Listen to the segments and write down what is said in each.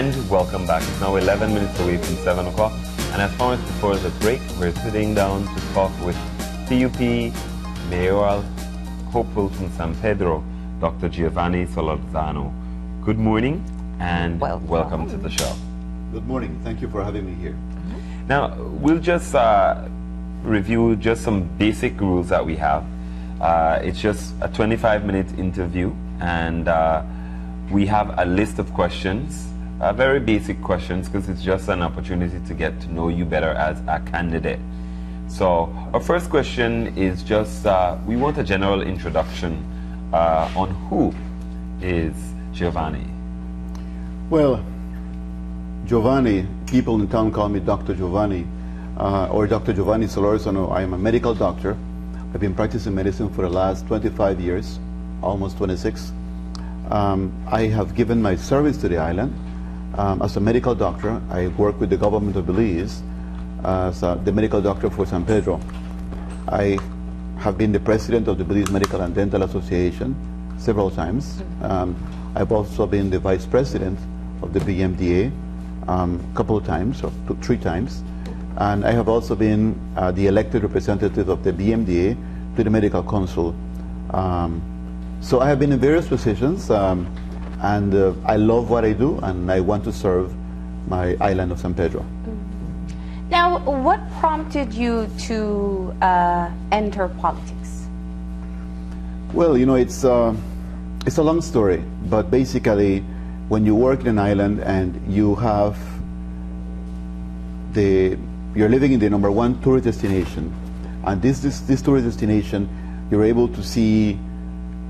And welcome back. It's now 11 minutes away from 7 o'clock. And as promised before the break, we're sitting down to talk with CUP mayoral hopeful from San Pedro, Dr. Giovanni Solorzano. Good morning and welcome to the show. Good morning. Thank you for having me here. Now, we'll just review just some basic rules that we have. It's just a 25-minute interview, and we have a list of questions, very basic questions, because it's just an opportunity to get to know you better as a candidate. So our first question is just, we want a general introduction on who is Giovanni. Well, Giovanni, people in town call me Dr. Giovanni, or Dr. Giovanni Solorzano. I am a medical doctor. I've been practicing medicine for the last 25 years, almost 26. I have given my service to the island as a medical doctor. I work with the government of Belize as the medical doctor for San Pedro. I have been the president of the Belize Medical and Dental Association several times. I've also been the vice president of the BMDA a couple of times, or 3 times. And I have also been the elected representative of the BMDA to the Medical Council. So I have been in various positions, and I love what I do, and I want to serve my island of San Pedro. Now, what prompted you to enter politics? Well, you know, it's a long story, but basically, when you work in an island and you have you're living in the #1 tourist destination, and this tourist destination, you're able to see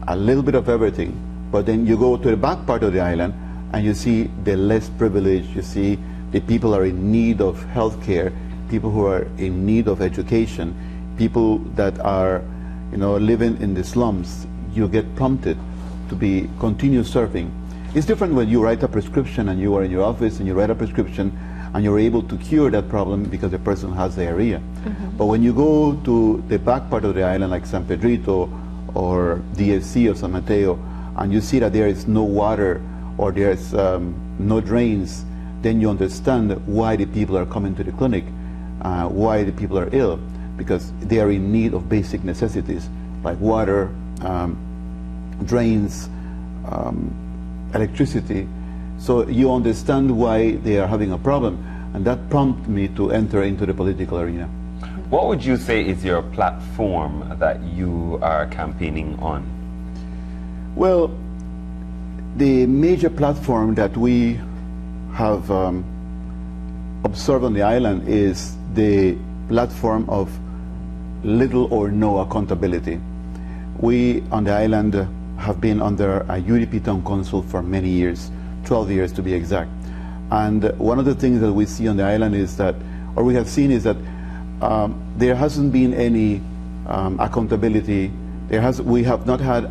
a little bit of everything, but then you go to the back part of the island and you see the less privileged, you see the people are in need of health care, people who are in need of education, people that are, you know, living in the slums. You get prompted to continue serving. It's different when you write a prescription and you are in your office and you write a prescription and you're able to cure that problem because the person has diarrhea. But when you go to the back part of the island, like San Pedrito or DFC or San Mateo, and you see that there is no water or there's no drains, then you understand why the people are coming to the clinic, why the people are ill, because they are in need of basic necessities like water, drains, electricity. So you understand why they are having a problem, and that prompted me to enter into the political arena. What would you say is your platform that you are campaigning on? Well, the major platform that we have observed on the island is the platform of little or no accountability. We on the island have been under a UDP town council for many years, 12 years to be exact. And one of the things that we see on the island is that, or we have seen, is that there hasn't been any accountability. We have not had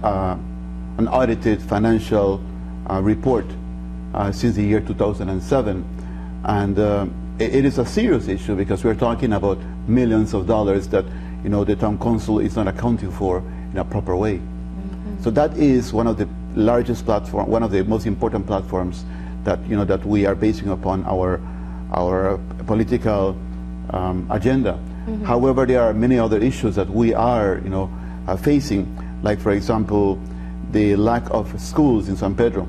an audited financial report since the year 2007. And it is a serious issue because we're talking about millions of dollars that, you know, the town council is not accounting for in a proper way. So that is one of the largest platforms, one of the most important platforms that, you know, that we are basing upon our political agenda. However, there are many other issues that we are, you know, facing, like, for example, the lack of schools in San Pedro.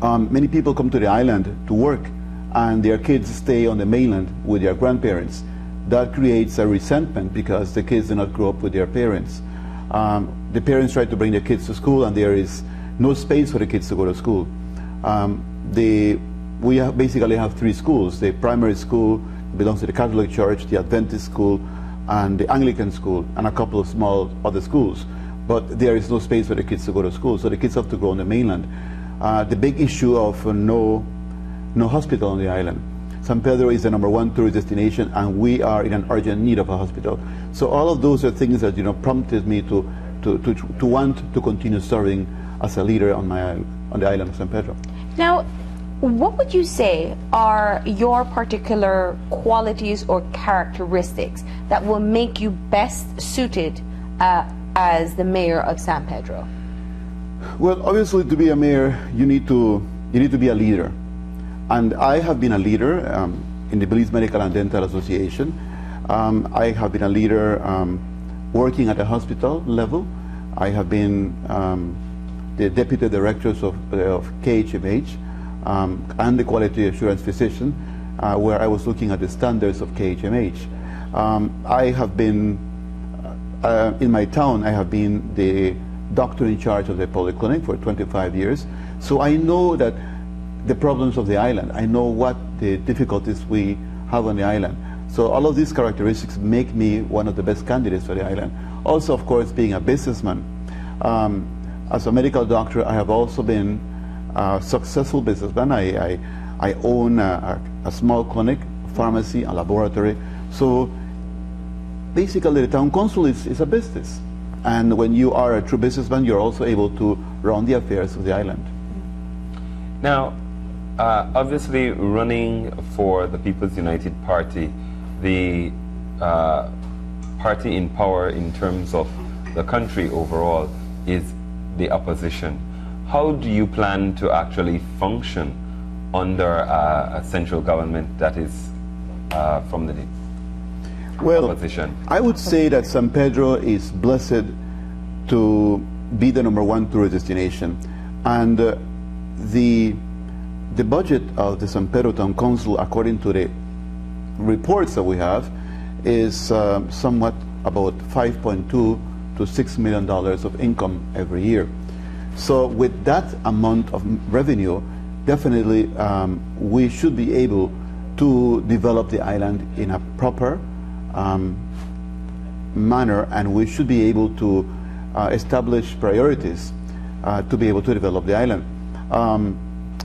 Many people come to the island to work, and their kids stay on the mainland with their grandparents. That creates a resentment because the kids do not grow up with their parents. The parents try to bring their kids to school, and there is no space for the kids to go to school. We basically have 3 schools. The primary school belongs to the Catholic Church, the Adventist school, and the Anglican school, and a couple of small other schools. But there is no space for the kids to go to school, so the kids have to go on the mainland. The big issue of no hospital on the island. San Pedro is the #1 tourist destination, and we are in an urgent need of a hospital. So all of those are things that, you know, prompted me to want to continue serving as a leader on the island of San Pedro. Now, what would you say are your particular qualities or characteristics that will make you best suited as the mayor of San Pedro? Well, obviously, to be a mayor, you need to be a leader. And I have been a leader in the Belize Medical and Dental Association. I have been a leader working at a hospital level. I have been the deputy directors of KHMH and the quality assurance physician, where I was looking at the standards of KHMH. I have been, in my town, I have been the doctor in charge of the polyclinic for 25 years. So I know that the problems of the island. I know what the difficulties we have on the island. So all of these characteristics make me one of the best candidates for the island. Also, of course, being a businessman. As a medical doctor, I have also been a successful businessman. I own a small clinic, pharmacy, a laboratory. So basically, the town council is a business. And when you are a true businessman, you're also able to run the affairs of the island. Now, obviously, running for the People's United Party, the party in power in terms of the country overall is the opposition. How do you plan to actually function under a central government that is from the opposition? I would say that San Pedro is blessed to be the #1 tourist destination. And the budget of the San Pedro Town Council, according to the reports that we have, is somewhat about $5.2 to $6 million of income every year. So with that amount of revenue, definitely we should be able to develop the island in a proper manner, and we should be able to establish priorities to be able to develop the island.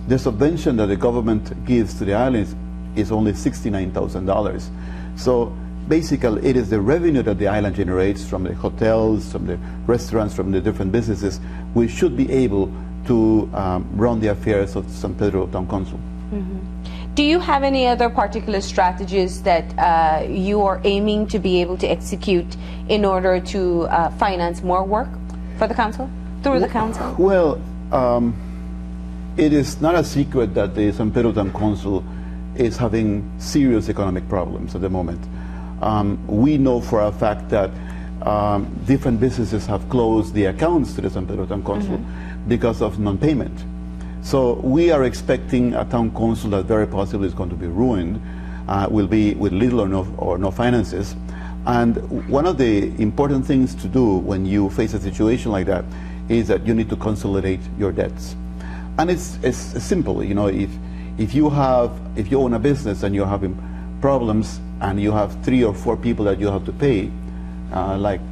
The subvention that the government gives to the island is only $69,000. So basically, it is the revenue that the island generates from the hotels, from the restaurants, from the different businesses. We should be able to run the affairs of San Pedro Town Council. Mm-hmm. Do you have any other particular strategies that you are aiming to be able to execute in order to finance more work for the council, through the council? Well, it is not a secret that the San Pedro Town Council is having serious economic problems at the moment. We know for a fact that different businesses have closed the accounts to the San Pedro Town Council because of non-payment. So we are expecting a town council that very possibly is going to be ruined, will be with little or no finances. And one of the important things to do when you face a situation like that is that you need to consolidate your debts. And it's simple, you know, if you own a business and you're having problems and you have 3 or 4 people that you have to pay, like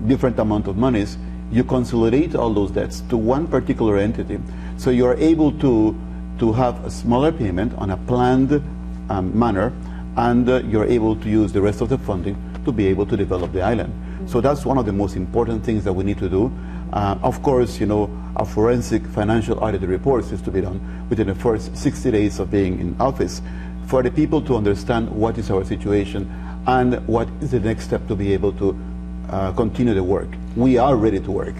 different amount of monies, you consolidate all those debts to one particular entity. So you're able to have a smaller payment on a planned manner, and you're able to use the rest of the funding to be able to develop the island. So that's one of the most important things that we need to do. Of course, you know, a forensic financial audit report is to be done within the first 60 days of being in office for the people to understand what is our situation and what is the next step to be able to continue the work. We are ready to work.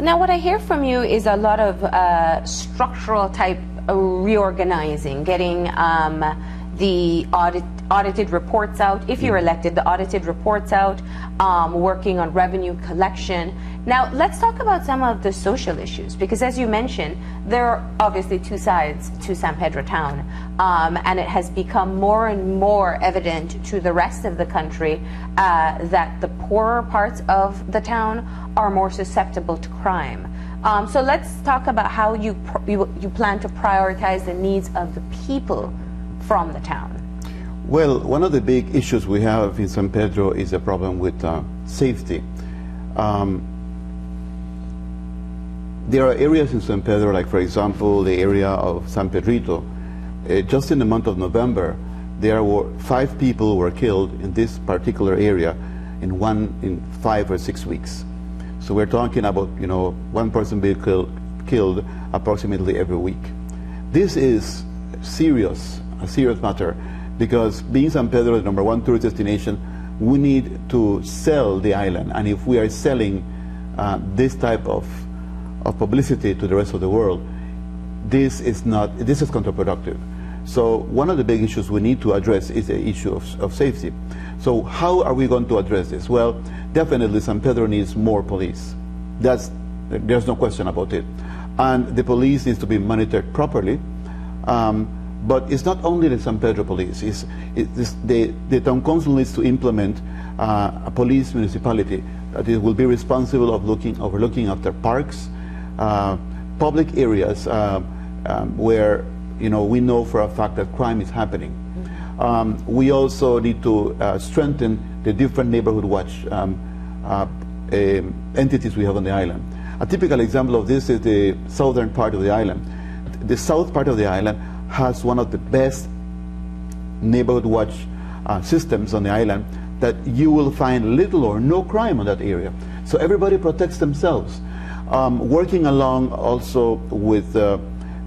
Now, what I hear from you is a lot of structural type reorganizing, getting the audited reports out. If you're elected, the audited reports out, working on revenue collection. Now, let's talk about some of the social issues, because as you mentioned, there are obviously 2 sides to San Pedro town, and it has become more and more evident to the rest of the country that the poorer parts of the town are more susceptible to crime. So let's talk about how you plan to prioritize the needs of the people from the town. Well, one of the big issues we have in San Pedro is a problem with safety. There are areas in San Pedro, like for example, the area of San Pedrito. Just in the month of November, there were 5 people who were killed in this particular area in 5 or 6 weeks. So we're talking about, you know, 1 person being killed approximately every week. This is a serious matter, because being San Pedro the #1 tourist destination, we need to sell the island. And if we are selling this type of publicity to the rest of the world, this is counterproductive. So one of the big issues we need to address is the issue of safety. So how are we going to address this? Well, definitely San Pedro needs more police. There's no question about it. And the police needs to be monitored properly. But it's not only the San Pedro police. The town council needs to implement a police municipality that it will be responsible of overlooking after parks, public areas where we know for a fact that crime is happening. We also need to strengthen the different neighborhood watch entities we have on the island. A typical example of this is the southern part of the island. The south part of the island has one of the best neighborhood watch systems on the island, that you will find little or no crime on that area. So everybody protects themselves. Working along also with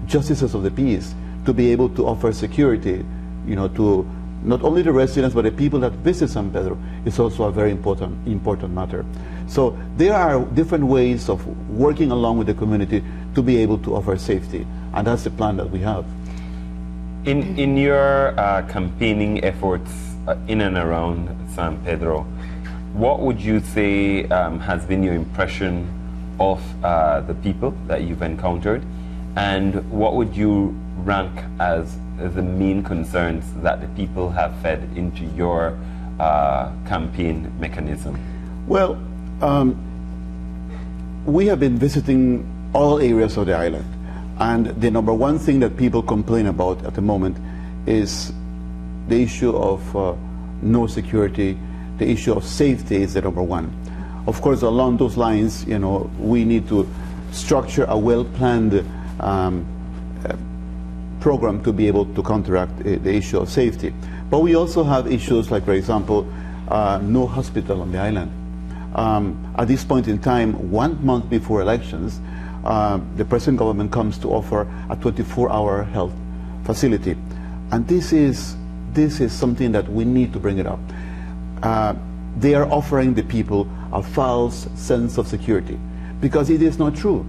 justices of the peace to be able to offer security, to not only the residents but the people that visit San Pedro is also a very important matter. So there are different ways of working along with the community to be able to offer safety, and that's the plan that we have. In your campaigning efforts in and around San Pedro, what would you say has been your impression of the people that you've encountered, and what would you rank as the main concerns that the people have fed into your campaign mechanism? Well, we have been visiting all areas of the island, and the number one thing that people complain about at the moment is the issue of no security. The issue of safety is the number one. Of course, along those lines, we need to structure a well-planned program to be able to counteract the issue of safety. But we also have issues like, for example, no hospital on the island. At this point in time, 1 month before elections, the present government comes to offer a 24-hour health facility. And this is something that we need to bring it up. They are offering the people a false sense of security, because it is not true.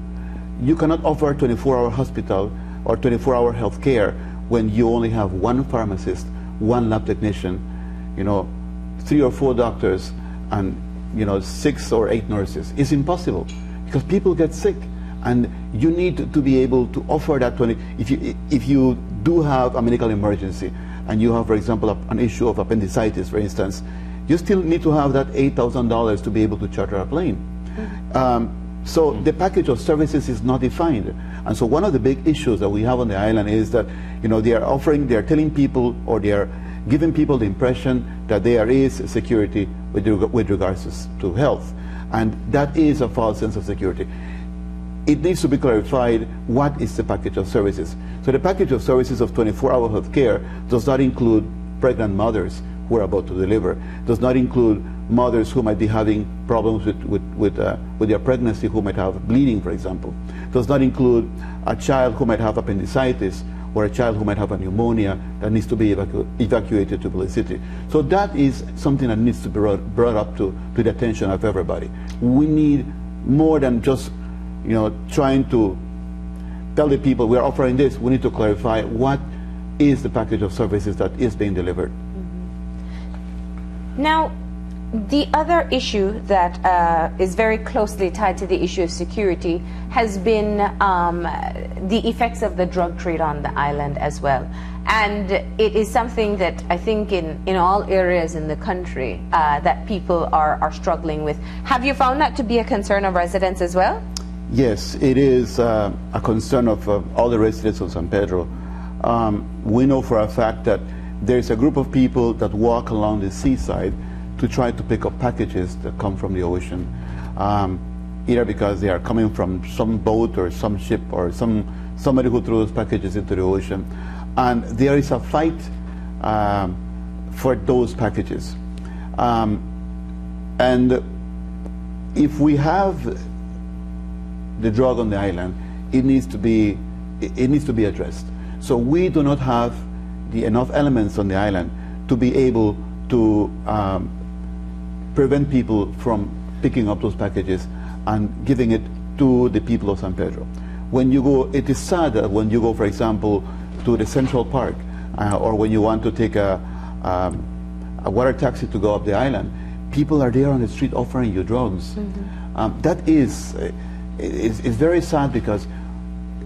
You cannot offer a 24-hour hospital or 24-hour health care when you only have one pharmacist, one lab technician, 3 or 4 doctors, and 6 or 8 nurses. It's impossible, because people get sick, and you need to be able to offer that. If you do have a medical emergency, and you have, for example, an issue of appendicitis, for instance, you still need to have that $8,000 to be able to charter a plane. So the package of services is not defined. And so one of the big issues that we have on the island is that they are telling people, or they are giving people the impression that there is security with regards to health. And that is a false sense of security. It needs to be clarified what is the package of services. So the package of services of 24-hour health care does not include pregnant mothers who are about to deliver, does not include mothers who might be having problems with their pregnancy, who might have bleeding, for example, does not include a child who might have appendicitis, or a child who might have a pneumonia that needs to be evacuated to Belize City. So that is something that needs to be brought up to the attention of everybody. We need more than just trying to tell the people we're offering this. We need to clarify what is the package of services that is being delivered. Now, the other issue that is very closely tied to the issue of security has been the effects of the drug trade on the island as well. And it is something that I think in all areas in the country that people are struggling with. Have you found that to be a concern of residents as well? Yes, it is a concern of all the residents of San Pedro. We know for a fact that there's a group of people that walk along the seaside to try to pick up packages that come from the ocean, either because they are coming from some boat or some ship or somebody who throws packages into the ocean. And there is a fight for those packages. And if we have the drug on the island, it needs to be addressed. So we do not have enough elements on the island to be able to prevent people from picking up those packages and giving it to the people of San Pedro. When you go, it is sad that when you go, for example, to the Central Park, or when you want to take a water taxi to go up the island, people are there on the street offering you drugs. That is very sad, because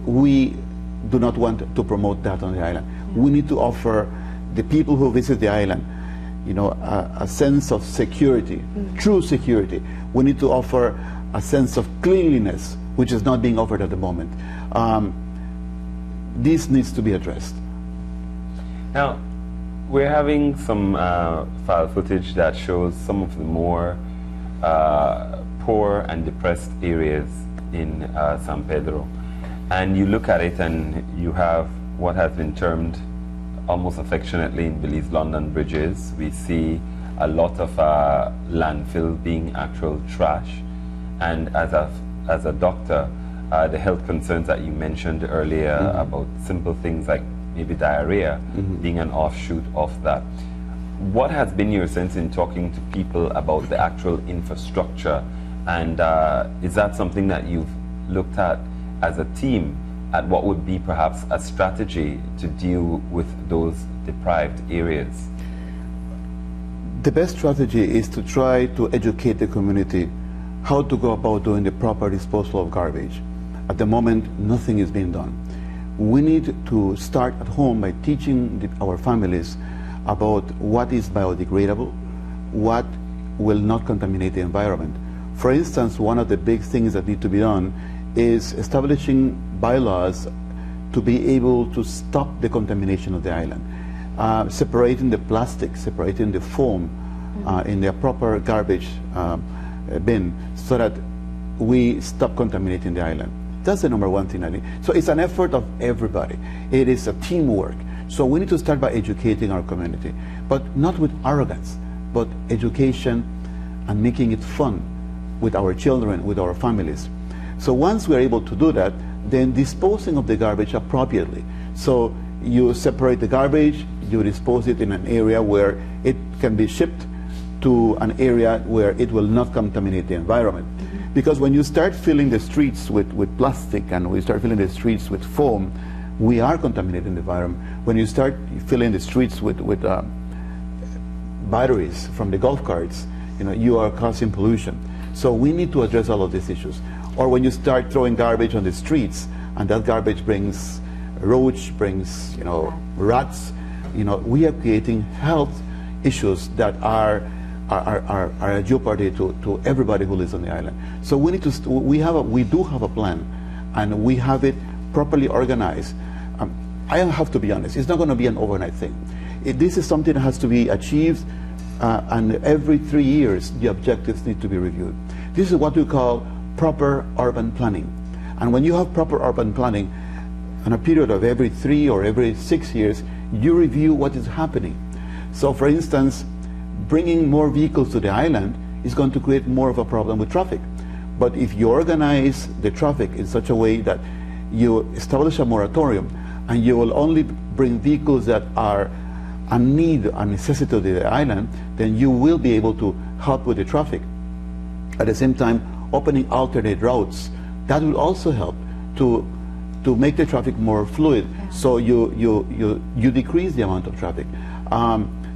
we do not want to promote that on the island. We need to offer the people who visit the island, you know, a sense of security, true security. We need to offer a sense of cleanliness, which is not being offered at the moment. This needs to be addressed. Now, we're having some file footage that shows some of the more poor and depressed areas in San Pedro. And you look at it and you have what has been termed almost affectionately in Belize London bridges. We see a lot of landfill being actual trash. And as a doctor, the health concerns that you mentioned earlier about simple things like maybe diarrhea being an offshoot of that. What has been your sense in talking to people about the actual infrastructure? And is that something that you've looked at as a team, at what would be perhaps a strategy to deal with those deprived areas? The best strategy is to try to educate the community how to go about doing the proper disposal of garbage. At the moment, nothing is being done. We need to start at home by teaching our families about what is biodegradable, what will not contaminate the environment. For instance, one of the big things that need to be done is establishing bylaws to be able to stop the contamination of the island, separating the plastic, separating the foam in their proper garbage bin, so that we stop contaminating the island. That's the number one thing I need. So it's an effort of everybody. It is a teamwork. So we need to start by educating our community, but not with arrogance, but education and making it fun with our children, with our families. So once we're able to do that, then disposing of the garbage appropriately. So you separate the garbage, you dispose it in an area where it can be shipped to an area where it will not contaminate the environment. Because when you start filling the streets with plastic, and we start filling the streets with foam, we are contaminating the environment. When you start filling the streets with batteries from the golf carts, you know, you are causing pollution. So we need to address all of these issues. Or when you start throwing garbage on the streets, and that garbage brings roach, brings, you know, rats, you know, we are creating health issues that are a jeopardy to everybody who lives on the island. So we need to, we do have a plan, and we have it properly organized. I have to be honest, it's not going to be an overnight thing. This is something that has to be achieved, and every 3 years the objectives need to be reviewed. This is what we call proper urban planning. And when you have proper urban planning, in a period of every 3 or every 6 years, you review what is happening. So for instance, bringing more vehicles to the island is going to create more of a problem with traffic. But if you organize the traffic in such a way that you establish a moratorium, and you will only bring vehicles that are a need, a necessity to the island, then you will be able to help with the traffic. At the same time, opening alternate routes, that will also help to make the traffic more fluid. So you decrease the amount of traffic.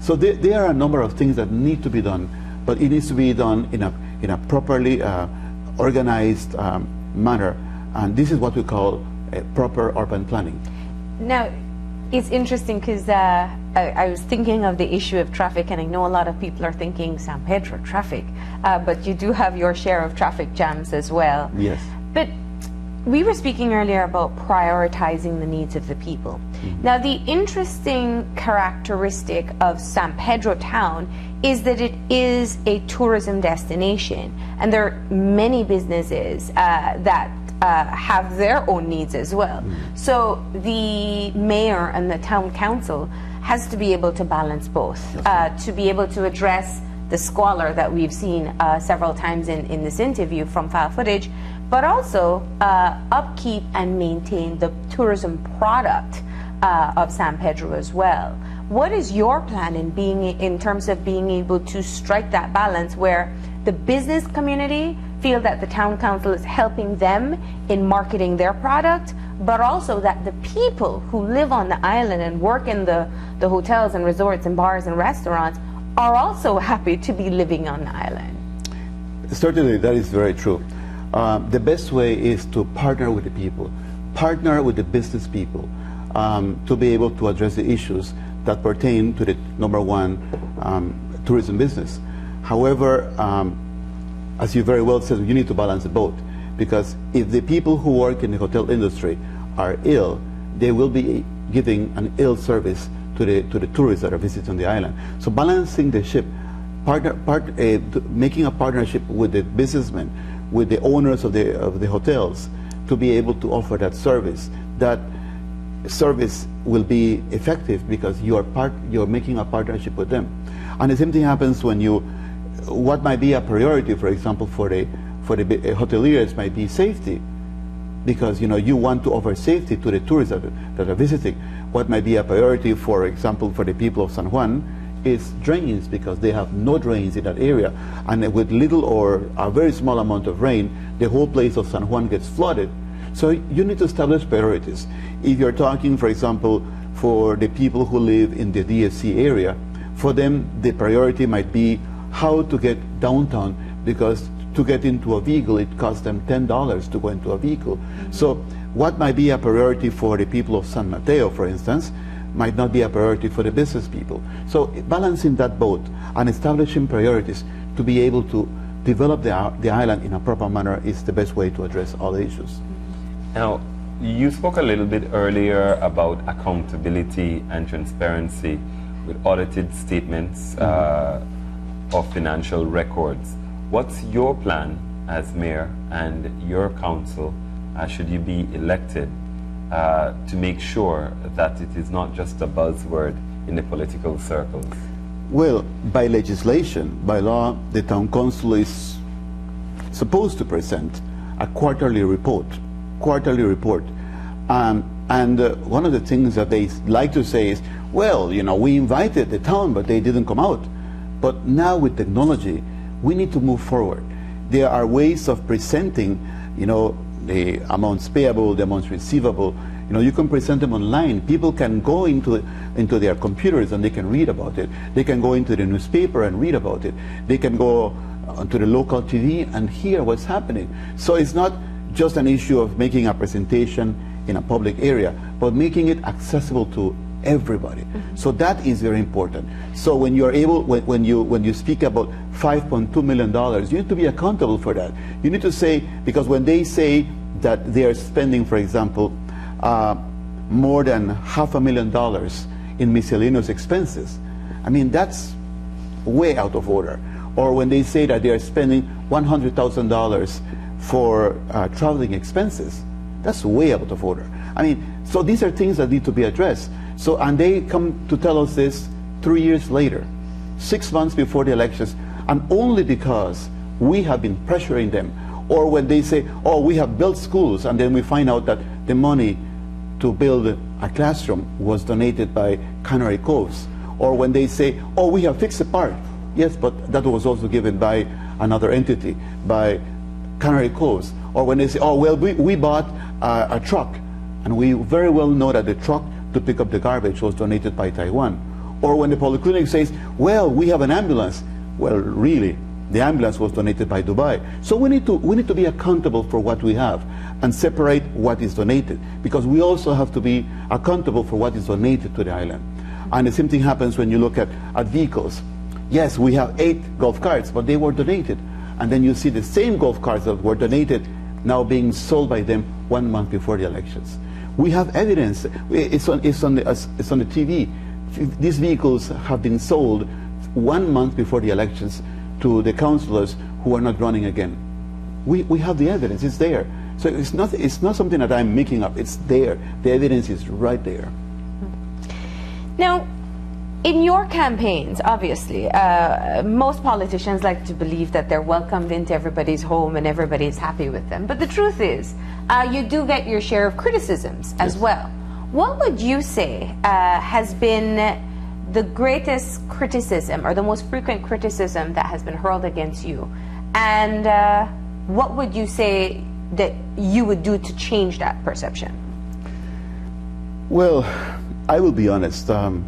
So there are a number of things that need to be done, but it needs to be done in a properly organized manner, and this is what we call proper urban planning. Now, it's interesting because I was thinking of the issue of traffic, and I know a lot of people are thinking San Pedro traffic, but you do have your share of traffic jams as well. Yes. But we were speaking earlier about prioritizing the needs of the people. Now, the interesting characteristic of San Pedro town is that it is a tourism destination, and there are many businesses that have their own needs as well. So the mayor and the town council has to be able to balance both, to be able to address the squalor that we've seen several times in this interview from file footage, but also upkeep and maintain the tourism product of San Pedro as well. What is your plan in terms of being able to strike that balance where the business community feel that the town council is helping them in marketing their product, but also that the people who live on the island and work in the hotels and resorts and bars and restaurants are also happy to be living on the island. Certainly, that is very true. The best way is to partner with the people, partner with the business people, to be able to address the issues that pertain to the number one tourism business. However, as you very well said, you need to balance the both, because if the people who work in the hotel industry are ill, they will be giving an ill service to the tourists that are visiting the island. So balancing the ship, making a partnership with the businessmen, with the owners of the hotels, to be able to offer that service. That service will be effective because you're making a partnership with them. And the same thing happens when what might be a priority, for example, for the hoteliers might be safety, because you want to offer safety to the tourists that are visiting. What might be a priority, for example, for the people of San Juan is drains, because they have no drains in that area, and with little or a very small amount of rain, the whole place of San Juan gets flooded. So you need to establish priorities. If you're talking, for example, for the people who live in the DFC area, for them the priority might be how to get downtown, because to get into a vehicle it costs them $10 to go into a vehicle. So what might be a priority for the people of San Mateo, for instance, might not be a priority for the business people. So balancing that both and establishing priorities to be able to develop the island in a proper manner is the best way to address all the issues. Now, you spoke a little bit earlier about accountability and transparency with audited statements of financial records. What's your plan as mayor and your council, should you be elected, to make sure that it is not just a buzzword in the political circles? Well, by legislation, by law, the town council is supposed to present a quarterly report. And one of the things that they like to say is, well, we invited the town, but they didn't come out. But now with technology, we need to move forward. There are ways of presenting, the amounts payable, the amounts receivable. You can present them online. People can go into their computers and they can read about it. They can go into the newspaper and read about it. They can go to the local TV and hear what's happening. So it's not just an issue of making a presentation in a public area, but making it accessible to everybody. So that is very important. So when you're able, when you speak about $5.2 million, you need to be accountable for that. You need to say, because when they say that they are spending, for example, more than $500,000 in miscellaneous expenses, I mean, that's way out of order. Or when they say that they are spending $100,000 for traveling expenses, that's way out of order. I mean, so these are things that need to be addressed. So, and they come to tell us this 3 years later, 6 months before the elections, and only because we have been pressuring them. Or when they say, oh, we have built schools, and then we find out that the money to build a classroom was donated by Canary Coves. Or when they say, oh, we have fixed a park. Yes, but that was also given by another entity, by Canary Coves. Or when they say, oh, well, we bought a truck, and we very well know that the truck to pick up the garbage was donated by Taiwan. Or when the polyclinic says, well, we have an ambulance. Well, really, the ambulance was donated by Dubai. So we need to be accountable for what we have and separate what is donated, because we also have to be accountable for what is donated to the island. And the same thing happens when you look at vehicles. Yes, we have 8 golf carts, but they were donated. And then you see the same golf carts that were donated now being sold by them 1 month before the elections. We have evidence. It's on the TV. These vehicles have been sold 1 month before the elections to the councillors who are not running again. We have the evidence. It's there. So it's not something that I'm making up. It's there. The evidence is right there. Now, in your campaigns, obviously, most politicians like to believe that they're welcomed into everybody's home and everybody's happy with them. But the truth is, you do get your share of criticisms as well. What would you say has been the greatest criticism or the most frequent criticism that has been hurled against you? And what would you say that you would do to change that perception? Well, I will be honest. The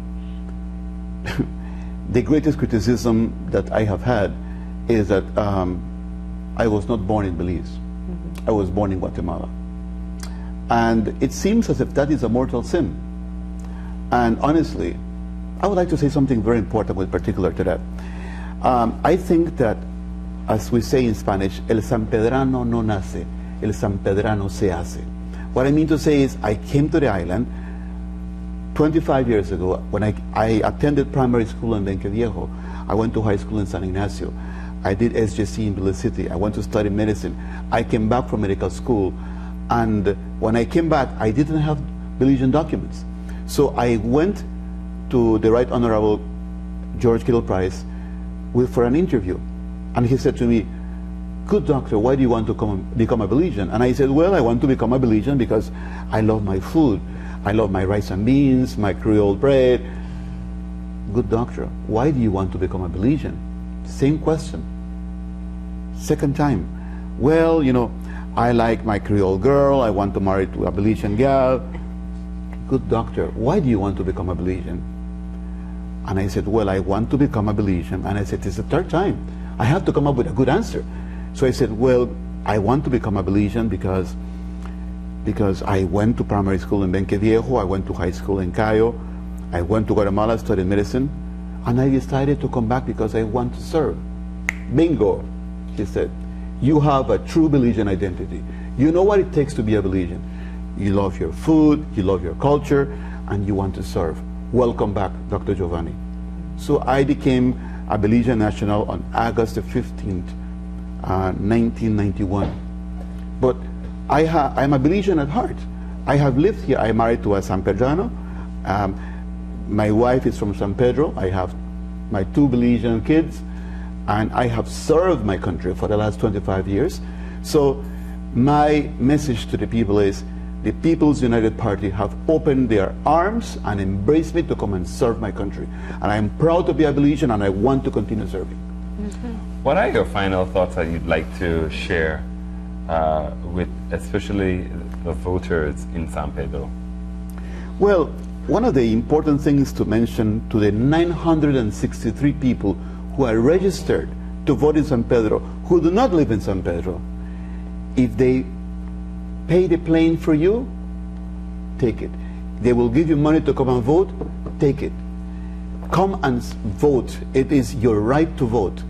greatest criticism that I have had is that I was not born in Belize. I was born in Guatemala. And it seems as if that is a mortal sin. And honestly, I would like to say something very important with particular to that. I think that, as we say in Spanish, el sanpedrano no nace, el sanpedrano se hace. What I mean to say is, I came to the island 25 years ago when I attended primary school in Benque Viejo. I went to high school in San Ignacio. I did SJC in Belize City. I went to study medicine. I came back from medical school, and when I came back, I didn't have Belizean documents. So I went to the Right Honorable George Kittle Price for an interview, and he said to me, "Good doctor, why do you want to become a Belizean?" And I said, "Well, I want to become a Belizean because I love my food. I love my rice and beans, my Creole bread." "Good doctor, why do you want to become a Belizean?" Same question. Second time. "Well, you know, I like my Creole girl. I want to marry to a Belizean gal." "Good doctor, why do you want to become a Belizean?" And I said, "Well, I want to become a Belizean." And I said, "It's the third time. I have to come up with a good answer." So I said, "Well, I want to become a Belizean because I went to primary school in Benque Viejo, I went to high school in Cayo, I went to Guatemala, studied medicine, and I decided to come back because I want to serve." "Bingo," he said. "You have a true Belizean identity. You know what it takes to be a Belizean. You love your food, you love your culture, and you want to serve. Welcome back, Dr. Giovanni." So I became a Belizean national on August the 15th, 1991. But I'm a Belizean at heart. I have lived here. I'm married to a San Pedrano. My wife is from San Pedro. I have my 2 Belizean kids, and I have served my country for the last 25 years. So my message to the people is, the People's United Party have opened their arms and embraced me to come and serve my country. And I'm proud to be a Belizean, and I want to continue serving. What are your final thoughts that you'd like to share with especially the voters in San Pedro? Well, one of the important things to mention to the 963 people who are registered to vote in San Pedro, who do not live in San Pedro, if they pay the plane for you, take it. They will give you money to come and vote, take it. Come and vote. It is your right to vote.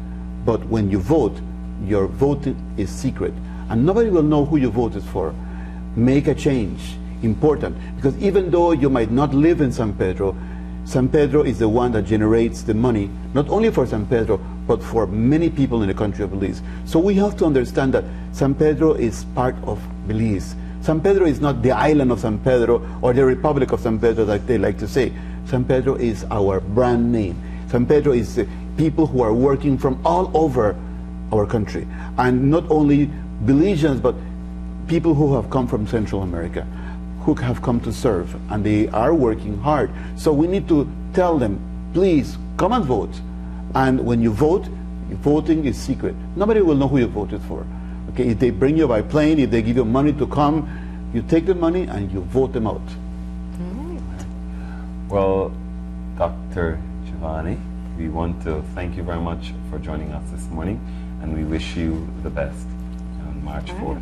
But when you vote, your vote is secret. And nobody will know who you voted for. Make a change. Important. Because even though you might not live in San Pedro is the one that generates the money, not only for San Pedro, but for many people in the country of Belize. So we have to understand that San Pedro is part of Belize. San Pedro is not the island of San Pedro or the Republic of San Pedro, like they like to say. San Pedro is our brand name. San Pedro is the people who are working from all over our country. And not only Belizeans, but people who have come from Central America, who have come to serve, and they are working hard. So we need to tell them, please come and vote. And when you vote, voting is secret. Nobody will know who you voted for. Okay, if they bring you by plane, if they give you money to come, you take the money and you vote them out. Well, Dr. Giovanni, we want to thank you very much for joining us this morning, and we wish you the best on March 4th.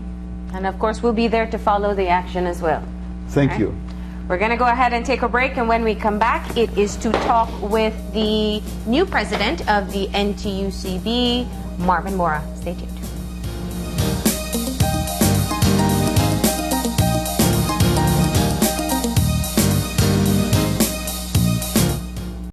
And of course, we'll be there to follow the action as well. Thank you. We're going to go ahead and take a break, and when we come back, it is to talk with the new president of the NTUCB, Marvin Mora. Stay tuned.